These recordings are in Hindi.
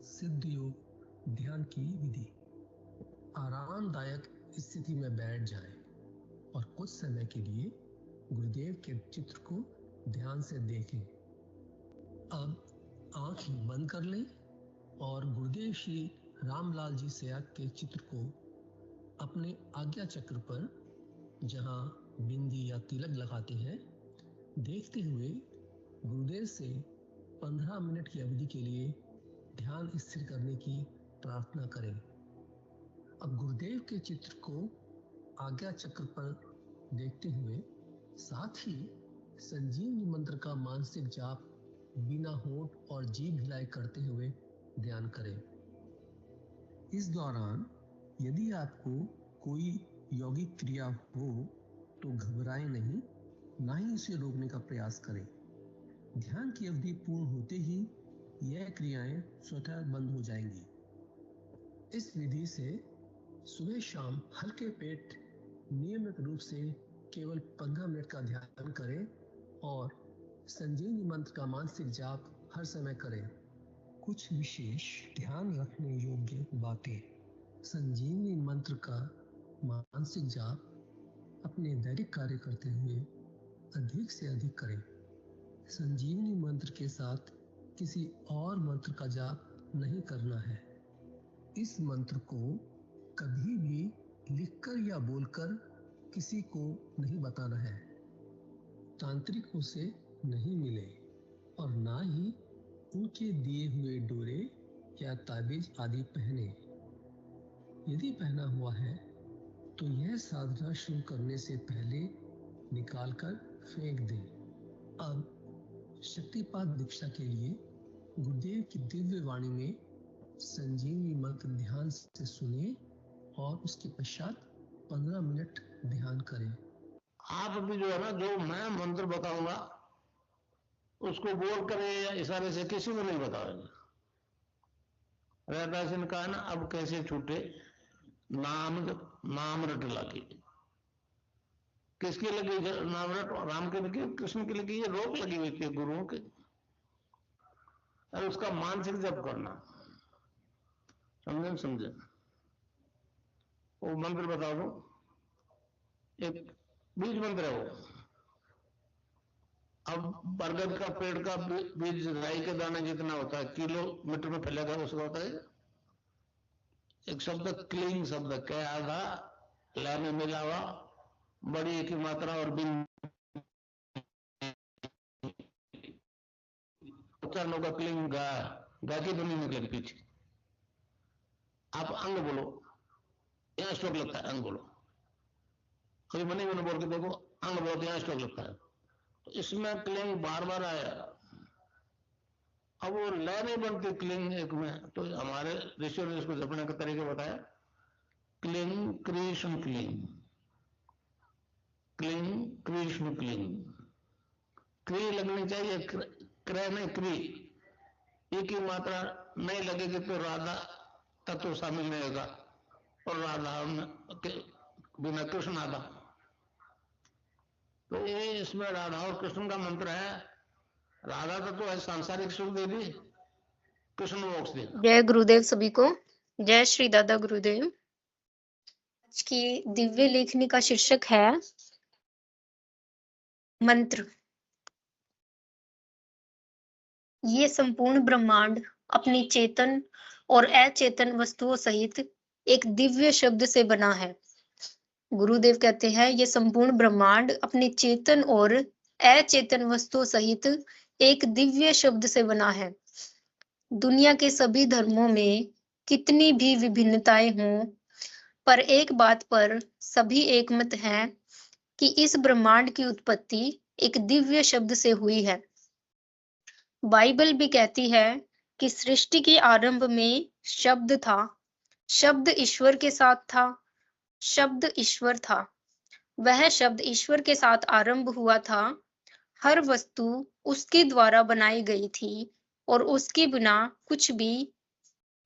सिद्ध योग ध्यान की विधि। आरामदायक स्थिति में बैठ जाएं और कुछ समय के लिए गुरुदेव के चित्र को ध्यान से देखें। अब आंखें बंद कर लें और गुरुदेव श्री रामलाल जी सयाग के चित्र को अपने आज्ञा चक्र पर, जहां बिंदी या तिलक लगाते हैं, देखते हुए गुरुदेव से 15 मिनट की अवधि के लिए ध्यान स्थिर करने की प्रार्थना करें। अब गुरुदेव के चित्र को आज्ञा चक्र पर देखते हुए साथ ही संजीवनी मंत्र का मानसिक जाप बिना होंठ और जीभ हिलाए करते हुए ध्यान करें। इस दौरान यदि आपको कोई यौगिक क्रिया हो तो घबराएं नहीं, ना ही इसे रोकने का प्रयास करें। ध्यान की अवधि पूर्ण होते ही यह क्रियाएं स्वतः बंद हो जाएंगी। इस विधि से सुबह शाम हल्के पेट नियमित रूप से केवल 15 मिनट का ध्यान करें और संजीवनी मंत्र का मानसिक जाप हर समय करें। कुछ विशेष ध्यान रखने योग्य बातें। संजीवनी मंत्र का मानसिक जाप अपने दैनिक कार्य करते हुए अधिक से अधिक करें। संजीवनी मंत्र के साथ किसी और मंत्र का जाप नहीं करना है। इस मंत्र को कभी भी लिखकर या बोलकर किसी को नहीं बताना है। तांत्रिकों से नहीं मिले और ना ही उनके दिए हुए डोरे या ताबीज आदि पहने। यदि पहना हुआ है तो यह साधना शुरू करने से पहले निकालकर फेंक दें। अब शक्तिपात दीक्षा के लिए गुरुदेव की दिव्य वाणी में संजीवनी मंत्र ध्यान से सुनिए और उसके पश्चात 15 मिनट ध्यान करें। आप भी जो है ना, जो मैं मंत्र बताऊंगा उसको बोल करे या इशारे से किसी को नहीं बताओगे। रहदास ने कहा ना, अब कैसे छूटे नाम रट लगी। किसकी लगी नाम रट? राम की लगी, कृष्ण की लगी, ये रोक लगी हुई थी गुरुओं की। और उसका मानसिक जप करना, समझे? वो मंत्र बता दो, एक बीज मंत्र है वो। अब बरगद का पेड़ का बीज राई के दाने जितना होता है, किलोमीटर में फैलेगा, उसका होता है एक शब्द क्लीन शब्द, क्या आधा ला में मिला हुआ, बड़ी की मात्रा और बिन उच्चारणों का क्लीन गा की ध्वनि निकलेगी पीछे। आप अंग बोलो, यहाँ स्ट्रोक लगता है, अंग बोलो। कभी मनी मैंने बोल के देखो, अंग बोलो, यहाँ स्ट्रोक लगता है। तो इसमें क्लिंग बार बार आया। अब वो लय नहीं बनती क्लिंग एक में, तो हमारे ऋषियों ने इसको जपने का तरीका बताया। Cling Krishna cling, cling Krishna cling. क्री लगनी चाहिए, क्रय नहीं क्री। एक ही मात्रा नहीं लगेगी तो राधा तत्व शामिल नहीं होगा, और राधा के बिना कृष्ण आधा। तो ये इसमें राधा और कृष्ण का मंत्र है। राधा तत्व है सांसारिक सुख देवी, कृष्ण मोक्ष देगा। जय गुरुदेव सभी को। जय श्री दादा गुरुदेव। आज की दिव्य लेखनी का शीर्षक है मंत्र। ये संपूर्ण ब्रह्मांड अपनी चेतन और अचेतन वस्तुओं सहित एक दिव्य शब्द से बना है। गुरुदेव कहते हैं, ये संपूर्ण ब्रह्मांड अपनी चेतन और अचेतन वस्तुओं सहित एक दिव्य शब्द से बना है। दुनिया के सभी धर्मों में कितनी भी विभिन्नताएं हों, पर एक बात पर सभी एकमत हैं कि इस ब्रह्मांड की उत्पत्ति एक दिव्य शब्द से हुई है। बाइबल भी कहती है कि सृष्टि के आरंभ में शब्द था, शब्द ईश्वर के साथ था, शब्द ईश्वर था। वह शब्द ईश्वर के साथ आरंभ हुआ था। हर वस्तु उसके द्वारा बनाई गई थी और उसके बिना कुछ भी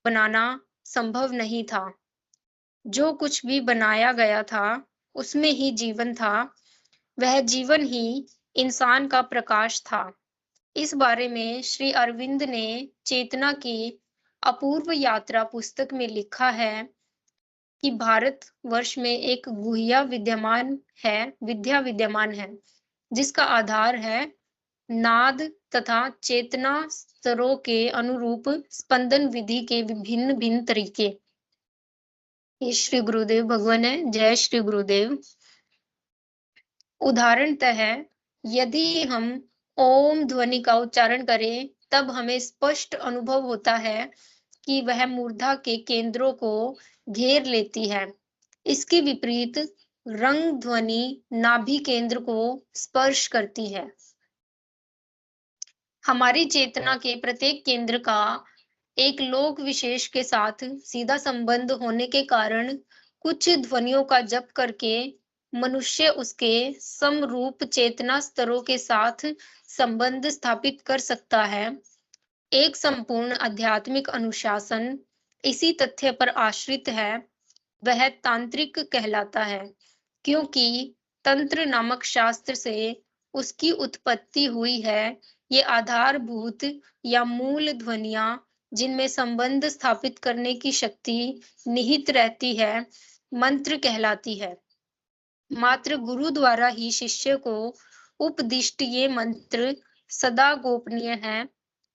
बनाना संभव नहीं था। जो कुछ भी बनाया गया था उसमें ही जीवन था। वह जीवन ही इंसान का प्रकाश था। इस बारे में श्री अरविंद ने चेतना की अपूर्व यात्रा पुस्तक में लिखा है कि भारत वर्ष में एक गुह्या विद्या विद्यमान है, जिसका आधार है नाद तथा चेतना स्तरों के अनुरूप स्पंदन विधि के विभिन्न भिन्न तरीके। ये श्री गुरुदेव भगवान है। जय श्री गुरुदेव। उदाहरणतः यदि हम ओम ध्वनि का उच्चारण करें, तब हमें स्पष्ट अनुभव होता है कि वह मूर्धा के केंद्रों को घेर लेती है। इसके विपरीत रंग ध्वनि नाभि केंद्र को स्पर्श करती है। हमारी चेतना के प्रत्येक केंद्र का एक लोक विशेष के साथ सीधा संबंध होने के कारण कुछ ध्वनियों का जप करके मनुष्य उसके समरूप चेतना स्तरों के साथ संबंध स्थापित कर सकता है। एक संपूर्ण आध्यात्मिक अनुशासन इसी तथ्य पर आश्रित है। वह तांत्रिक कहलाता है, क्योंकि तंत्र नामक शास्त्र से उसकी उत्पत्ति हुई है। ये आधारभूत या मूल ध्वनियां जिनमें संबंध स्थापित करने की शक्ति निहित रहती है, मंत्र कहलाती है। मात्र गुरु द्वारा ही शिष्य को उपदिष्ट ये मंत्र सदा गोपनीय है।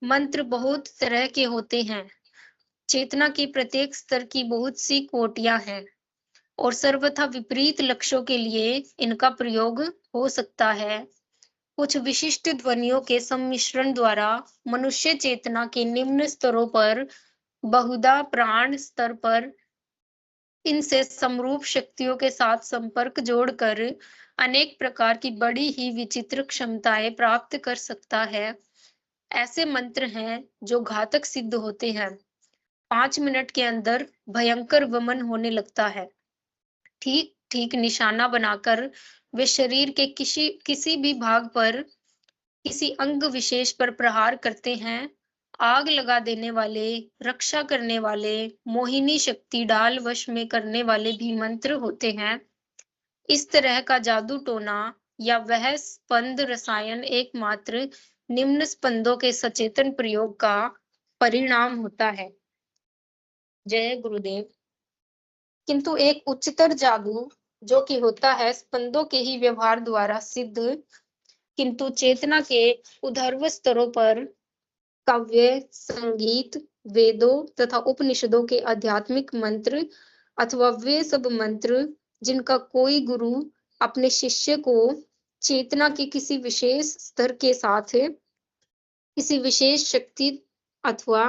मंत्र बहुत तरह के होते हैं। चेतना के प्रत्येक स्तर की बहुत सी कोटियां हैं और सर्वथा विपरीत लक्ष्यों के लिए इनका प्रयोग हो सकता है। कुछ विशिष्ट ध्वनियों के सम्मिश्रण द्वारा मनुष्य चेतना के निम्न स्तरों पर, बहुधा प्राण स्तर पर, इनसे समरूप शक्तियों के साथ संपर्क जोड़कर अनेक प्रकार की बड़ी ही विचित्र क्षमताएं प्राप्त कर सकता है। ऐसे मंत्र हैं जो घातक सिद्ध होते हैं। 5 मिनट के अंदर भयंकर वमन होने लगता है। ठीक ठीक निशाना बनाकर वे शरीर के किसी भी भाग पर, किसी अंग विशेष पर प्रहार करते हैं। आग लगा देने वाले, रक्षा करने वाले, मोहिनी शक्ति डाल वश में करने वाले भी मंत्र होते हैं। इस तरह का जादू टोना या वह स्पंद रसायन एकमात्र निम्न स्पंदों के सचेतन प्रयोग का परिणाम होता है। जय गुरुदेव। किंतु एक उच्चतर जादू जो कि होता है स्पंदों के ही व्यवहार द्वारा सिद्ध, किंतु चेतना के उधर्व स्तरों पर काव्य, संगीत, वेदों तथा उपनिषदों के आध्यात्मिक मंत्र अथवा वे सब मंत्र जिनका कोई गुरु अपने शिष्य को चेतना के किसी विशेष स्तर के साथ, किसी विशेष शक्ति अथवा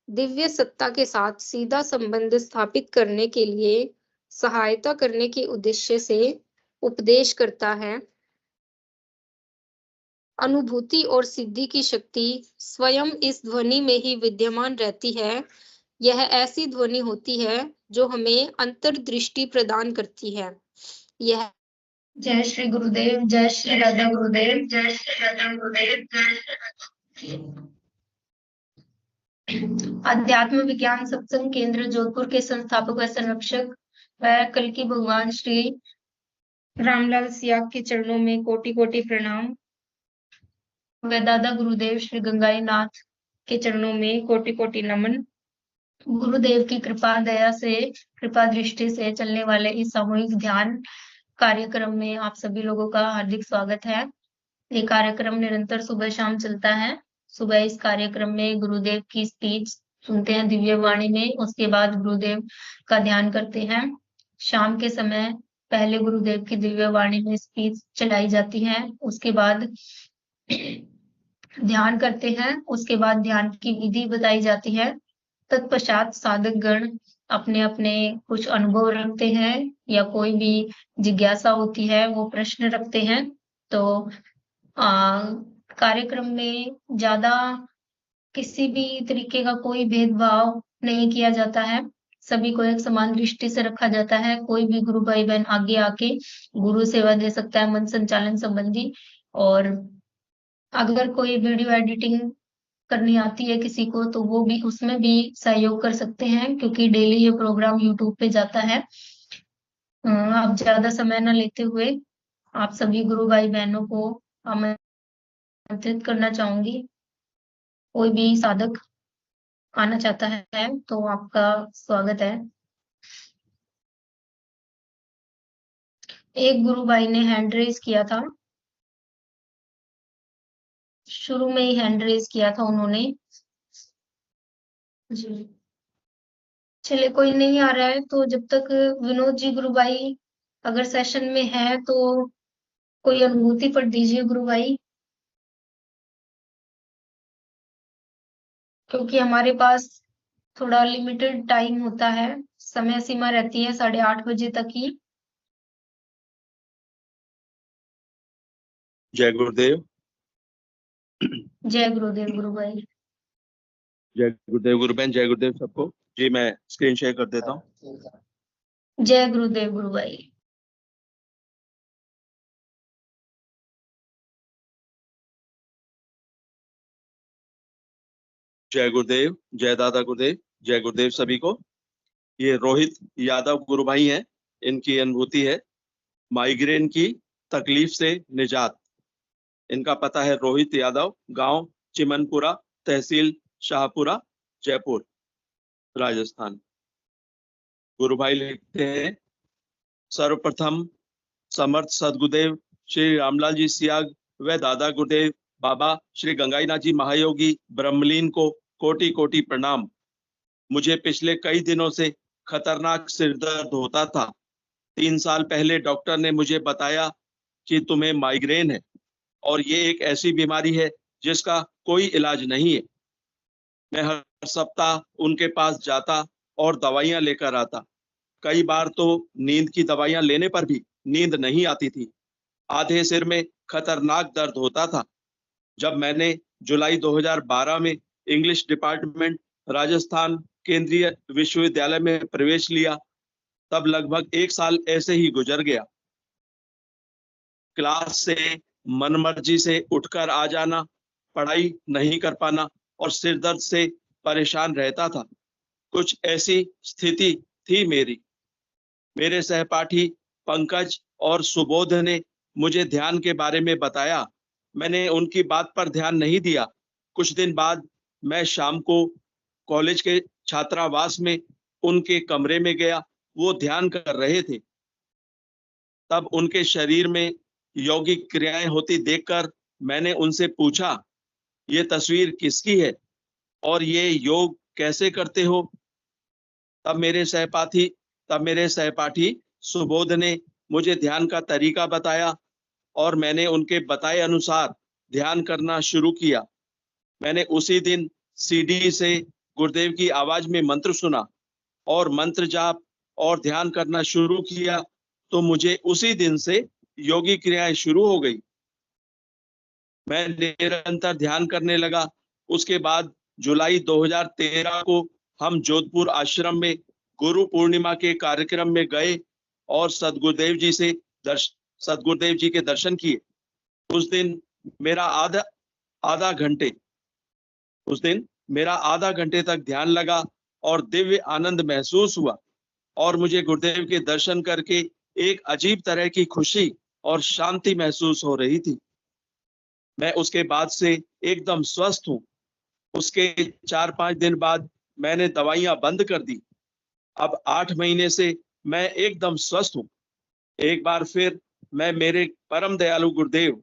दिव्य सत्ता के साथ सीधा संबंध स्थापित करने के लिए सहायता करने के उद्देश्य से उपदेश करता है। अनुभूति और सिद्धि की शक्ति स्वयं इस ध्वनि में ही विद्यमान रहती है। यह ऐसी ध्वनि होती है जो हमें अंतर्दृष्टि प्रदान करती है। यह जय श्री गुरुदेव, जय श्री राधा गुरुदेव, जय श्री राधा गुरुदेव, जय अध्यात्म विज्ञान सत्संग केंद्र जोधपुर के संस्थापक व संरक्षक व कल की भगवान श्री रामलाल सियाग के चरणों में कोटि कोटि प्रणाम व दादा गुरुदेव श्री गंगाई नाथ के चरणों में कोटि कोटि नमन। गुरुदेव की कृपा दया से, कृपा दृष्टि से चलने वाले इस सामूहिक ध्यान कार्यक्रम में आप सभी लोगों का हार्दिक स्वागत है। ये कार्यक्रम निरंतर सुबह शाम चलता है। सुबह इस कार्यक्रम में गुरुदेव की स्पीच सुनते हैं दिव्य वाणी में, उसके बाद गुरुदेव का ध्यान करते हैं। शाम के समय पहले गुरुदेव की दिव्य वाणी में स्पीच चलाई जाती है, उसके बाद ध्यान करते हैं, उसके बाद ध्यान की विधि बताई जाती है। तत्पश्चात साधक गण अपने अपने कुछ अनुभव रखते हैं या कोई भी जिज्ञासा होती है वो प्रश्न रखते हैं। तो कार्यक्रम में ज्यादा किसी भी तरीके का कोई भेदभाव नहीं किया जाता है। सभी को एक समान दृष्टि से रखा जाता है। कोई भी गुरु भाई बहन आगे आके गुरु सेवा दे सकता है मन संचालन संबंधी। और अगर कोई वीडियो एडिटिंग करनी आती है किसी को तो वो भी उसमें भी सहयोग कर सकते हैं, क्योंकि डेली ये प्रोग्राम यूट्यूब पे जाता है। आप ज्यादा समय न लेते हुए आप सभी गुरु भाई बहनों को आमंत्रित करना चाहूंगी। कोई भी साधक आना चाहता है तो आपका स्वागत है। एक गुरु भाई ने हैंड रेज किया था, शुरू में ही हैंड रेज किया था उन्होंने जी। चलिए, कोई नहीं आ रहा है तो जब तक विनोद जी गुरु भाई अगर सेशन में है तो कोई अनुभूति पढ़ दीजिए गुरु भाई, क्योंकि हमारे पास थोड़ा लिमिटेड टाइम होता है, समय सीमा रहती है 8:30 बजे तक ही। जय गुरुदेव। जय गुरुदेव गुरु भाई। जय गुरुदेव गुरु बहन, जय गुरुदेव सबको। जी मैं स्क्रीन शेयर कर देता हूँ। जय गुरुदेव गुरु भाई। जय गुरुदेव, जय दादा गुरुदेव, जय गुरुदेव सभी को। ये रोहित यादव गुरु भाई हैं, इनकी अनुभूति है माइग्रेन की तकलीफ से निजात। इनका पता है रोहित यादव, गांव चिमनपुरा, तहसील शाहपुरा, जयपुर, राजस्थान। गुरु भाई लिखते हैं, सर्वप्रथम समर्थ सदगुरुदेव श्री रामलाल जी सियाग व दादा गुरुदेव बाबा श्री गंगाईनाथ जी महायोगी ब्रह्मलीन को कोटि कोटि प्रणाम। मुझे पिछले कई दिनों से खतरनाक सिर दर्द होता था। 3 साल पहले डॉक्टर ने मुझे बताया कि तुम्हें माइग्रेन है और ये एक ऐसी बीमारी है जिसका कोई इलाज नहीं है। मैं हर सप्ताह उनके पास जाता और दवाइयां लेकर आता। कई बार तो नींद की दवाइयां लेने पर भी नींद नहीं आती थी। आधे सिर में खतरनाक दर्द होता था। जब मैंने जुलाई 2012 में इंग्लिश डिपार्टमेंट राजस्थान केंद्रीय विश्वविद्यालय में प्रवेश लिया, तब लगभग 1 साल ऐसे ही गुजर गया। क्लास से मनमर्जी से उठकर आ जाना, पढ़ाई नहीं कर पाना और सिर दर्द से परेशान रहता था। कुछ ऐसी स्थिति थी मेरी। मेरे सहपाठी पंकज और सुबोध ने मुझे ध्यान के बारे में बताया। मैंने उनकी बात पर ध्यान नहीं दिया। कुछ दिन बाद मैं शाम को कॉलेज के छात्रावास में उनके कमरे में गया। वो ध्यान कर रहे थे। तब उनके शरीर में यौगिक क्रियाएं होती देखकर मैंने उनसे पूछा, ये तस्वीर किसकी है और ये योग कैसे करते हो? तब मेरे सहपाठी सुबोध ने मुझे ध्यान का तरीका बताया और मैंने उनके बताए अनुसार ध्यान करना शुरू किया। मैंने उसी दिन सीडी से गुरुदेव की आवाज में मंत्र सुना और मंत्र जाप और ध्यान करना शुरू किया, तो मुझे उसी दिन से योगी क्रियाएं शुरू हो गई। मैं निरंतर ध्यान करने लगा। उसके बाद जुलाई 2013 को हम जोधपुर आश्रम में गुरु पूर्णिमा के कार्यक्रम में गए और सदगुरुदेव जी के दर्शन किए। उस दिन मेरा आधा घंटे तक ध्यान लगा और दिव्य आनंद महसूस हुआ और मुझे गुरुदेव के दर्शन करके एक अजीब तरह की खुशी और शांति महसूस हो रही थी। मैं उसके बाद से एकदम स्वस्थ हूँ। उसके 4-5 दिन बाद मैंने दवाइयां बंद कर दी। अब 8 महीने से मैं एकदम स्वस्थ हूँ। एक बार फिर मैं मेरे परम दयालु गुरुदेव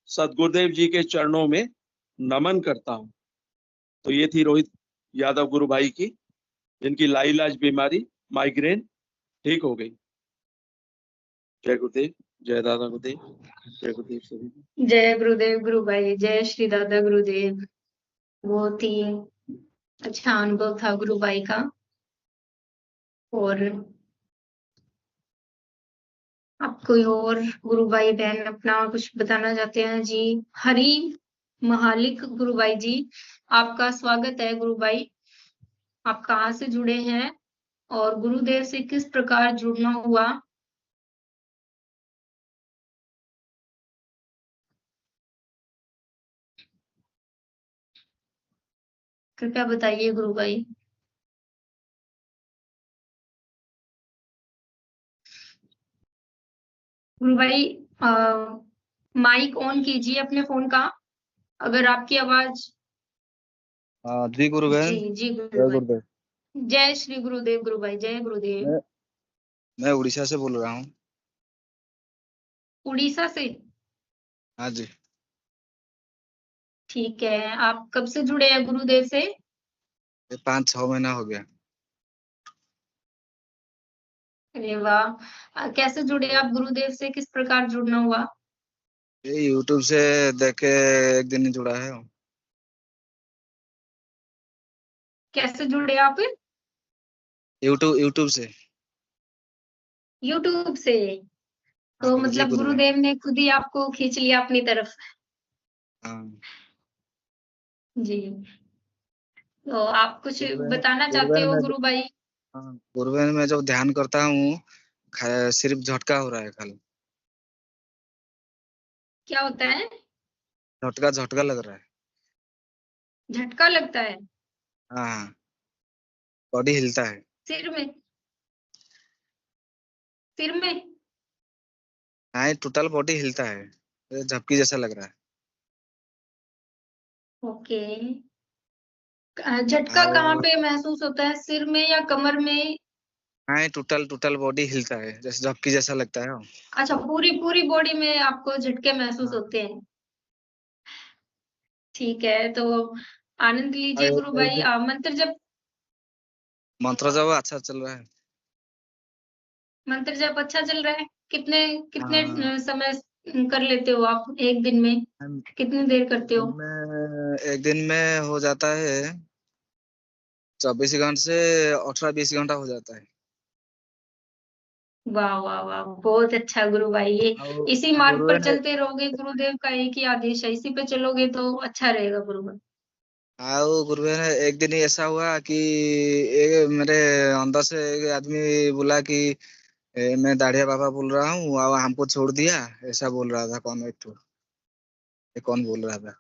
सदगुरुदेव जी के चरणों में नमन करता हूँ। तो ये थी रोहित यादव गुरु भाई की, जिनकी लाइलाज बीमारी माइग्रेन ठीक हो गई। जय गुरुदेव, जय दादा गुरुदेव, जय गुरुदेव सभी। जय गुरुदेव गुरु भाई, जय श्री दादा गुरुदेव। बहुत ही अच्छा अनुभव था गुरु भाई का। और आप कोई और गुरु भाई बहन अपना कुछ बताना चाहते हैं जी? हरी महालिक गुरु भाई जी, आपका स्वागत है गुरु भाई। आप कहाँ से जुड़े हैं और गुरुदेव से किस प्रकार जुड़ना हुआ? कृपया बताइए गुरु भाई। गुरु भाई माइक ऑन कीजिए अपने फोन का, अगर आपकी आवाज। जी गुरु बहन, जी जी जय गुरु भाई, गुरुदेव। जय श्री गुरुदेव गुरु भाई, जय गुरुदेव। मैं उड़ीसा से बोल रहा हूँ। उड़ीसा से? हाँ जी। ठीक है, आप कब से जुड़े हैं गुरुदेव से? ये 5-6 महीना हो गया। अरे वाह, कैसे जुड़े आप गुरुदेव से, किस प्रकार जुड़ना हुआ? ये यूट्यूब से देख के एक दिन ही जुड़ा है। कैसे जुड़े आप? यूट्यूब से। यूट्यूब से? हाँ तो जी मतलब गुरु बहन। गुरुदेव ने खुद ही आपको खींच लिया अपनी तरफ? हाँ जी। तो आप कुछ गुरु बहन, बताना गुरु चाहते बहन हो मैं गुरु भाई? हाँ गुरु बहन, मैं जब ध्यान करता हूँ सिर्फ झटका हो रहा है खाली। क्या होता है? झटका झटका लग रहा है। झटका लगता है? हाँ हाँ, बॉडी हिलता है। सिर में? सिर में? हाँ, ये टोटल बॉडी हिलता है, ये झपकी जैसा लग रहा है। ओके। झटका कहाँ और पे महसूस होता है, सिर में या कमर में? हाँ, ये टोटल टोटल बॉडी हिलता है, जैसे झपकी जैसा लगता है। अच्छा, पूरी पूरी बॉडी में आपको झटके महसूस हाँ। होते हैं? ठीक है, तो आनंद और लीजिए गुरु एक भाई। दिन मंत्र जप, मंत्र जब अच्छा चल रहा है। मंत्र जप अच्छा चल रहा है? कितने कितने हाँ, समय कर लेते हो आप एक दिन में? हम कितनी देर करते हो? एक दिन में हो जाता है 24 घंटे से 18-20 घंटा हो जाता है। वाह वाह वाह, बहुत अच्छा गुरु भाई। ये और इसी मार्ग गुरुवे पर ने चलते रहोगे, गुरुदेव का एक ही आदेश है, इसी पे चलोगे तो अच्छा रहेगा गुरु भाई। गुरुवे ने एक दिन ही ऐसा हुआ कि मेरे अंदर से एक आदमी बोला कि मैं दाढ़िया बाबा बोल रहा हूँ और हमको छोड़ दिया, ऐसा बोल रहा था। कौन एक ठो, ये कौन बोल रहा था?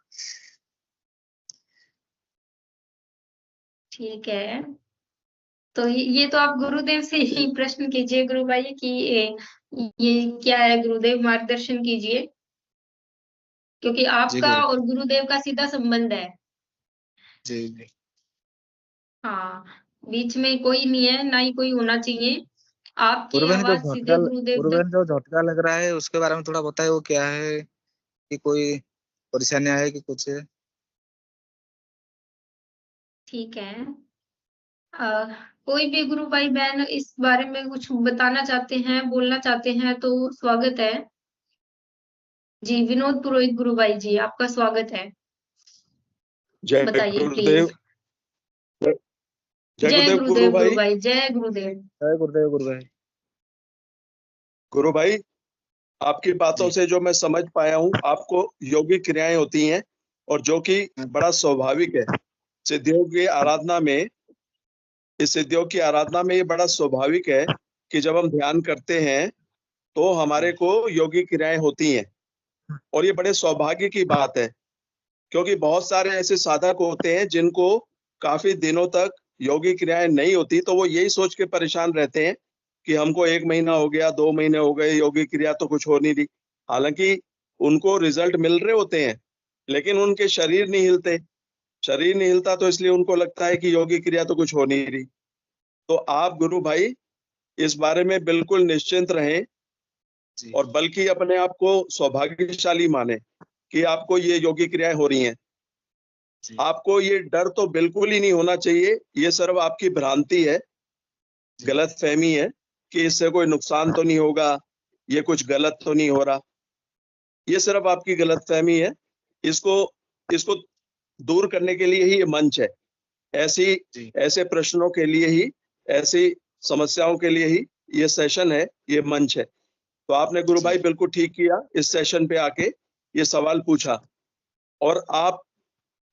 ठीक है, तो ये तो आप गुरुदेव से ही प्रश्न कीजिए गुरु भाई कि ये क्या है, गुरुदेव मार्गदर्शन कीजिए, क्योंकि जी आपका गुरु। और गुरुदेव का सीधा संबंध है। जी जी। हाँ, बीच में कोई नहीं है, ना ही कोई होना चाहिए। आपकी गुरुवे ने जो आवाज सीधे गुरुदेव गुरुवे तक। ने जो झटका लग रहा है उसके बारे में थोड़ा बताए, वो क्या है? कि कोई परेशानी है कि कुछ है? ठीक है, कोई भी गुरु भाई बहन इस बारे में कुछ बताना चाहते हैं, बोलना चाहते हैं तो स्वागत है। जी, विनोद पुरोहित गुरु भाई जी, आपका स्वागत है। जय बताइए गुरुदेव। प्लीज। जय जय गुरुदेव गुरु गुरुदेव गुरु भाई। भाई, जय गुरुदेव। जय गुरुदेव गुरु भाई। गुरु भाई, आपकी बातों जी। से जो मैं समझ पाया हूँ, आपको योगिक क्रियाएं होती हैं और जो कि हाँ बड़ा स्वाभाविक है। सिद्धियों की आराधना में, इस सिद्धियों की आराधना में ये बड़ा स्वाभाविक है कि जब हम ध्यान करते हैं तो हमारे को योगिक क्रियाएं होती हैं, और ये बड़े सौभाग्य की बात है, क्योंकि बहुत सारे ऐसे साधक होते हैं जिनको काफी दिनों तक योगिक क्रियाएं नहीं होती, तो वो यही सोच के परेशान रहते हैं कि हमको 1 महीना हो गया, 2 महीने हो गए, योगिक क्रिया तो कुछ हो नहीं रही। हालांकि उनको रिजल्ट मिल रहे होते हैं, लेकिन उनके शरीर नहीं हिलते। शरीर नहीं हिलता तो इसलिए उनको लगता है कि योगिक क्रिया तो कुछ हो नहीं रही। तो आप गुरु भाई इस बारे में बिल्कुल निश्चिंत रहें, जी और बल्कि अपने आप को सौभाग्यशाली माने कि आपको ये योगिक क्रियाएं हो रही हैं। जी आपको ये डर तो बिल्कुल ही नहीं होना चाहिए। ये सिर्फ आपकी भ्रांति है, जी गलत फहमी है कि इससे कोई नुकसान तो नहीं होगा, ये कुछ गलत तो नहीं हो रहा। ये सिर्फ आपकी गलत फहमी है। इसको इसको दूर करने के लिए ही ये मंच है। ऐसी जी ऐसे प्रश्नों के लिए ही, ऐसी समस्याओं के लिए ही ये सेशन है, ये मंच है। तो आपने गुरु भाई जी बिल्कुल ठीक किया, इस सेशन पे आके ये सवाल पूछा। और आप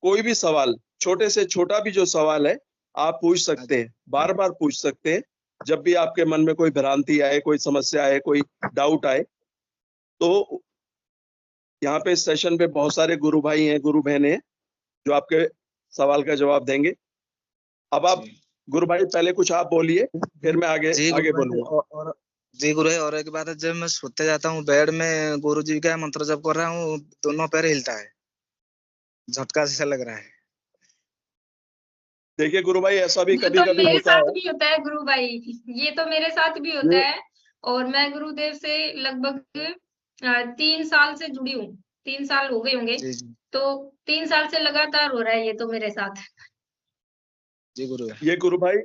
कोई भी सवाल, छोटे से छोटा भी जो सवाल है, आप पूछ हाँ सकते जी हैं, बार बार पूछ सकते हैं। जब भी आपके मन में कोई भ्रांति आए, कोई समस्या आए, कोई डाउट आए, तो यहाँ पे इस सेशन पे बहुत सारे गुरु भाई हैं, गुरु बहनें हैं, जो आपके सवाल का जवाब देंगे। अब आप जी गुरु भाई पहले कुछ आप बोलिए, फिर मैं आगे जी आगे गुरु भाई। बोलूंगा। जी गुरु है। और एक बात है, जब मैं सोते जाता हूँ बेड में, गुरु जी का मंत्र जप कर रहा हूँ, दोनों पैर हिलता है, झटका जैसा लग रहा है। देखिए गुरु भाई, ऐसा भी ये कभी तो कभी मेरे होता साथ है। भी होता है गुरु भाई, ये तो मेरे साथ भी होता ये है। और मैं गुरुदेव से लगभग 3 साल से जुड़ी हूँ, 3 साल हो गए होंगे। जी जी तो 3 साल से लगातार हो रहा है ये तो मेरे साथ। जी गुरु है। ये गुरु भाई,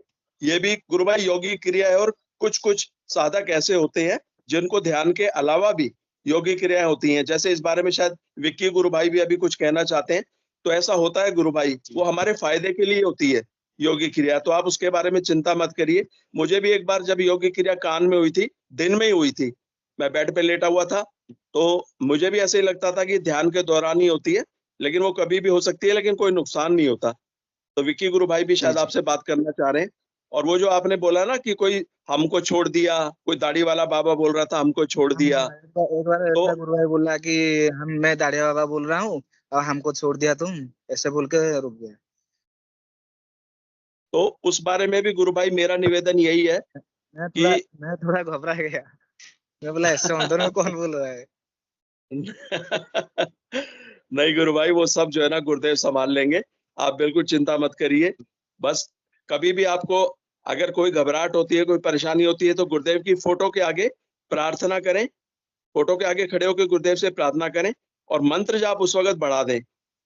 ये भी गुरु भाई योगी क्रिया है। और कुछ कुछ साधक ऐसे होते हैं जिनको ध्यान के अलावा भी योगी क्रियाएं होती हैं। जैसे इस बारे में शायद विक्की गुरु भाई भी अभी कुछ कहना चाहते हैं। तो ऐसा होता है गुरु भाई, वो हमारे फायदे के लिए होती है योगी क्रिया। तो आप उसके बारे में चिंता मत करिए। मुझे भी एक बार जब योगी क्रिया कान में हुई थी, दिन में ही हुई थी, मैं बेड पे लेटा हुआ था, तो मुझे भी ऐसे ही लगता था कि ध्यान के दौरान ही होती है, लेकिन वो कभी भी हो सकती है, लेकिन कोई नुकसान नहीं होता। तो विक्की गुरु भाई भी जी शायद जी। आपसे बात करना चाह रहे हैं। और वो जो आपने बोला ना कि कोई हमको छोड़ दिया, कोई दाढ़ी वाला बाबा बोल रहा था हमको छोड़ हाँ दिया, हाँ, एक बार तो ऐसा गुरु भाई बोला कि मैं दाढ़िया बाबा बोल रहा हूँ और हमको छोड़ दिया तुम, ऐसे बोल के रुक गया। उस बारे में भी गुरु भाई मेरा निवेदन यही है मैं थोड़ा कि मैं थोड़ा घबरा गया। मैं बोला ऐसे अंदर में कौन बोल रहा है। नहीं गुरु भाई, वो सब जो है ना गुरुदेव संभाल लेंगे। आप बिल्कुल चिंता मत करिए। बस कभी भी आपको अगर कोई घबराहट होती है, कोई परेशानी होती है, तो गुरुदेव की फोटो के आगे प्रार्थना करें। फोटो के आगे खड़े होकर गुरुदेव से प्रार्थना करें और मंत्र जाप उस वक्त बढ़ा दें।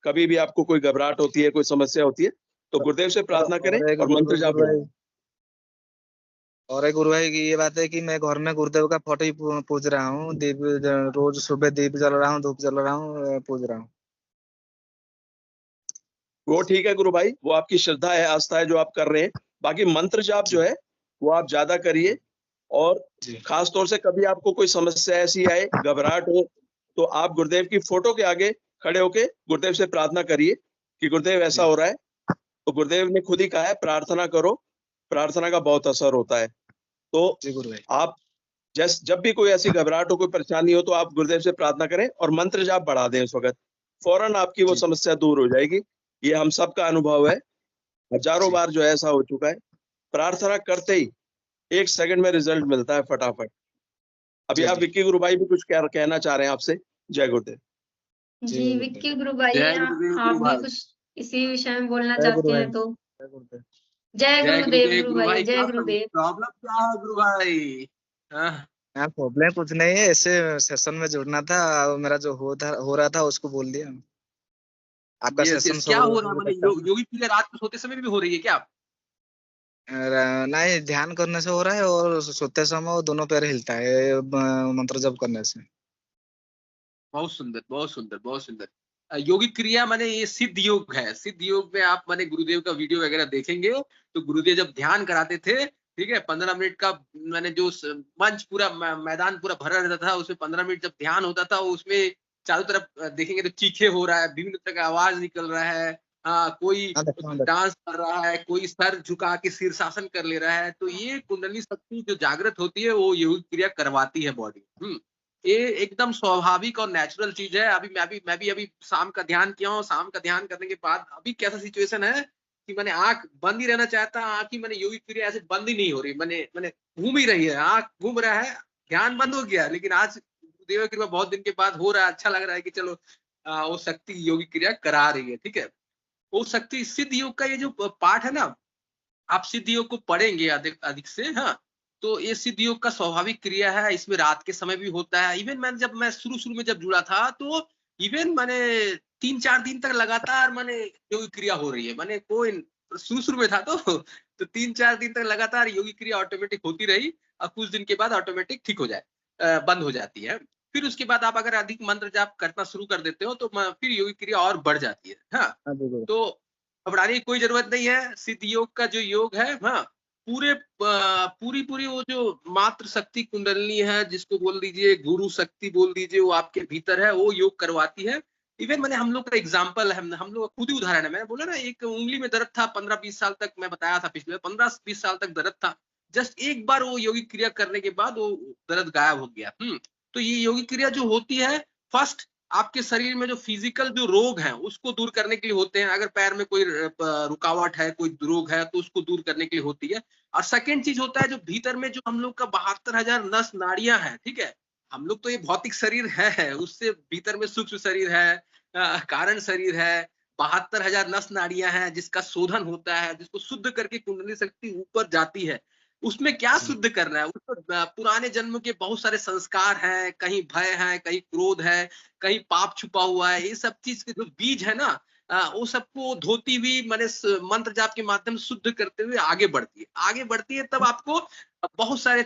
कभी भी आपको कोई घबराहट होती है, कोई समस्या होती है, तो गुरुदेव से प्रार्थना करें और एक और मंत्र जाप गुरु बढ़ाएं। भाई और एक गुरु भाई की ये बात है कि मैं घर में गुरुदेव का फोटो ही पूज रहा हूँ, दीप रोज सुबह दीप जल रहा हूँ, धूप जल रहा हूँ, पूज रहा हूँ। वो ठीक है गुरु भाई, वो आपकी श्रद्धा है, आस्था है जो आप कर रहे हैं। बाकी मंत्र जाप जो है वो आप ज्यादा करिए। और जी खास तौर से कभी आपको कोई समस्या ऐसी आए, घबराहट हो, तो आप गुरुदेव की फोटो के आगे खड़े होके गुरुदेव से प्रार्थना करिए कि गुरुदेव ऐसा जी हो रहा है। तो गुरुदेव ने खुद ही कहा है प्रार्थना करो, प्रार्थना का बहुत असर होता है। तो जी गुरु भाई। आप जब भी कोई ऐसी घबराहट हो, कोई परेशानी हो, तो आप गुरुदेव से प्रार्थना करें और मंत्र जाप बढ़ा दें उस वक्त, फौरन आपकी वो जी समस्या दूर हो जाएगी। ये हम सबका अनुभव है, हजारों जी बार जो है ऐसा हो चुका है। प्रार्थना करते ही 1 सेकंड में रिजल्ट मिलता है फटाफट। अभी जी आप जी विक्की गुरु भाई भी कुछ कहना चाह रहे हैं आपसे। जय गुरुदेव। जी जी गुरु भाई। विक्की गुरु भाई, जय गुरुदेव आप गुरु भी भाई। कुछ इसी विषय में बोलना जय गुरु चाहते भाई। हैं तो। जय गुरुदेव। जय जय गुरुदेव गुरुदेव गुरु गुरु भाई, भाई, जय क्या गुरुदेव। प्रॉब्लम क्या है गुरु भाई? हाँ, हाँ प्रॉब्लम कुछ नहीं है, ऐसे सेशन में जुड़ना था, मेरा जो हो रहा था उसको बोल दिया। आपका यस सेशन यस, क्या हो रहा है? हो मैंने सकता है ना। योगी क्रिया रात को सोते समय भी हो रही है क्या? नहीं, ध्यान करने से हो रहा है और सोते समय वो दोनों पैर हिलता है मंत्र जप करने से। बहुत सुंदर, बहुत सुंदर, बहुत सुंदर। योगिक क्रिया माने ये सिद्ध योग है। सिद्ध योग में आप माने गुरुदेव का वीडियो वगैरह देखेंगे तो गुरुदेव जब ध्यान कराते थे, ठीक है, 15 मिनट का मैंने जो मंच पूरा मैदान पूरा भरा रहता था, उसमें 15 मिनट जब ध्यान होता था, उसमें चारों तरफ देखेंगे तो चीखे हो रहा है, विभिन्न तरह का आवाज निकल रहा है। हाँ, कोई हाँ देखो, हाँ देखो। डांस कर रहा है, कोई सर झुका के शीर्षासन कर ले रहा है। तो ये कुंडली शक्ति जो जागृत होती है वो योगिक क्रिया करवाती है बॉडी। ये एकदम स्वाभाविक और नेचुरल चीज है। मैं भी अभी शाम का ध्यान किया हूँ। शाम का ध्यान करने के बाद अभी कैसा सिचुएशन है कि मैंने आंख बंद ही रहना चाहता, आंख ही मैंने योगिक क्रिया ऐसे बंद ही नहीं हो रही, मैंने घूम ही रही है, आंख घूम रहा है, ध्यान बंद हो गया। लेकिन आज देव कृपा बहुत दिन के बाद हो रहा है, अच्छा लग रहा है कि चलो वो शक्ति योगिक क्रिया करा रही है, ठीक है। वो शक्ति सिद्ध योग का ये जो पाठ है ना, आप सिद्ध योग को पढ़ेंगे अधिक अधिक से, हाँ, तो ये सिद्ध योग का स्वाभाविक क्रिया है। इसमें रात के समय भी होता है। इवन मैं शुरू में जब जुड़ा था तो इवन मैंने 3-4 दिन तक लगातार मैंने योगिक क्रिया हो रही है। मैंने कोई शुरू में था तो 3-4 दिन तक लगातार योगिक क्रिया ऑटोमेटिक होती रही और कुछ दिन के बाद ऑटोमेटिक ठीक हो जाए, बंद हो जाती है। फिर उसके बाद आप अगर अधिक मंत्र जाप करना शुरू कर देते हो तो फिर योगिक क्रिया और बढ़ जाती है। हाँ, हाँ जी गुरु। तो घबराने की कोई जरूरत नहीं है। सिद्ध योग का जो योग है, हाँ, पूरी पूरी वो जो मात्र शक्ति कुंडलनी है, जिसको बोल दीजिए गुरु शक्ति बोल दीजिए, वो आपके भीतर है, वो योग करवाती है। इवन मैंने हम लोग का एग्जाम्पल है, हम लोग खुद ही उदाहरण है। मैंने बोला ना, एक उंगली में दर्द था 15-20 साल तक, मैं बताया था पिछले 15-20 साल तक दर्द था। जस्ट एक बार वो योगिक क्रिया करने के बाद वो दर्द गायब हो गया। तो ये योगिक क्रिया जो होती है, फर्स्ट आपके शरीर में जो फिजिकल जो रोग हैं उसको दूर करने के लिए होते हैं। अगर पैर में कोई रुकावट है, कोई रोग है, तो उसको दूर करने के लिए होती है। और सेकंड चीज होता है जो भीतर में जो हम लोग का 72,000 नस नाड़ियां हैं, ठीक है। हम लोग तो ये भौतिक शरीर है, उससे भीतर में सूक्ष्म शरीर है, कारण शरीर है, 72,000 नस नाड़ियां हैं जिसका शोधन होता है, जिसको शुद्ध करके कुंडली शक्ति ऊपर जाती है। उसमें क्या शुद्ध करना है? उसको पुराने जन्म के बहुत सारे संस्कार हैं, कहीं भय है, कहीं क्रोध है, कहीं पाप छुपा हुआ है। ये सब चीज के जो बीज है ना, वो सबको धोती हुई माने मंत्र जाप के माध्यम से शुद्ध करते हुए आगे बढ़ती है। आगे बढ़ती है तब आपको बहुत सारे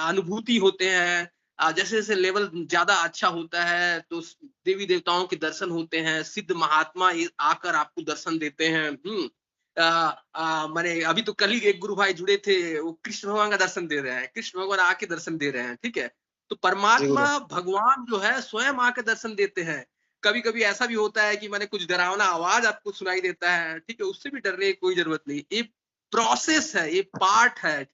अनुभूति होते हैं। जैसे जैसे लेवल ज्यादा अच्छा होता है तो देवी देवताओं के दर्शन होते हैं, सिद्ध महात्मा आकर आपको दर्शन देते हैं। मैंने अभी तो कल ही एक गुरु भाई जुड़े थे, वो कृष्ण भगवान का दर्शन दे रहे हैं, कृष्ण भगवान आके दर्शन दे रहे हैं, ठीक है। तो परमात्मा भगवान जो है स्वयं आके दर्शन देते हैं। कभी कभी ऐसा भी होता है कि मैंने कुछ डरावना आवाज आपको सुनाई देता है, ठीक है, उससे भी डरने की कोई जरूरत नहीं। ये प्रोसेस है, ये पार्ट है,